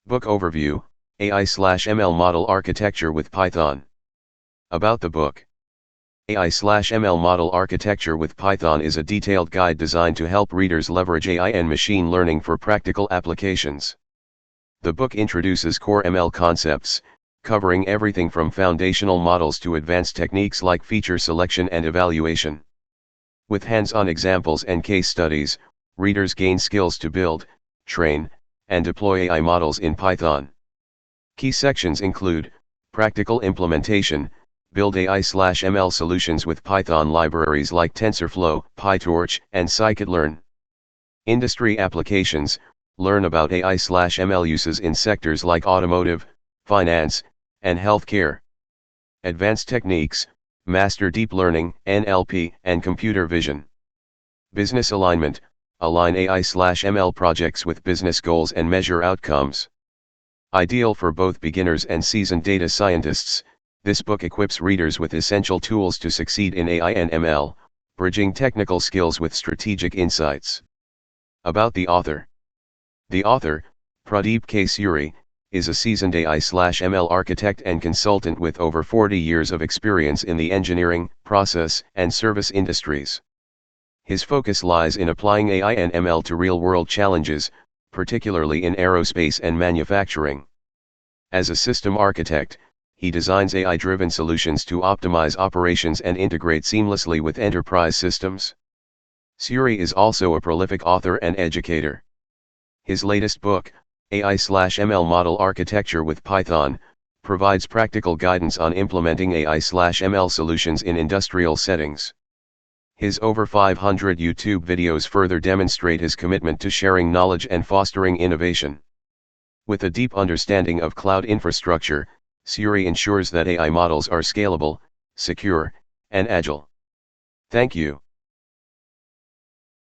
Book Overview, AI/ML Model Architecture with Python. About the book. AI/ML Model Architecture with Python is a detailed guide designed to help readers leverage AI and machine learning for practical applications. The book introduces core ML concepts, covering everything from foundational models to advanced techniques like feature selection and evaluation. With hands-on examples and case studies, readers gain skills to build, train, and deploy AI models in Python. Key sections include practical implementation, build AI/ML solutions with Python libraries like TensorFlow, PyTorch, and scikit-learn. Industry applications, learn about AI/ML uses in sectors like automotive, finance, and healthcare. Advanced techniques, master deep learning, NLP, and computer vision. Business alignment, align AI/ML projects with business goals and measure outcomes. Ideal for both beginners and seasoned data scientists, this book equips readers with essential tools to succeed in AI and ML, bridging technical skills with strategic insights. About the author. The author, Pradeep K. Suri, is a seasoned AI/ML architect and consultant with over 40 years of experience in the engineering, process, and service industries. His focus lies in applying AI and ML to real-world challenges, particularly in aerospace and manufacturing. As a system architect, he designs AI-driven solutions to optimize operations and integrate seamlessly with enterprise systems. Suri is also a prolific author and educator. His latest book, AI/ML Model Architecture with Python, provides practical guidance on implementing AI/ML solutions in industrial settings. His over 500 YouTube videos further demonstrate his commitment to sharing knowledge and fostering innovation. With a deep understanding of cloud infrastructure, Suri ensures that AI models are scalable, secure, and agile. Thank you.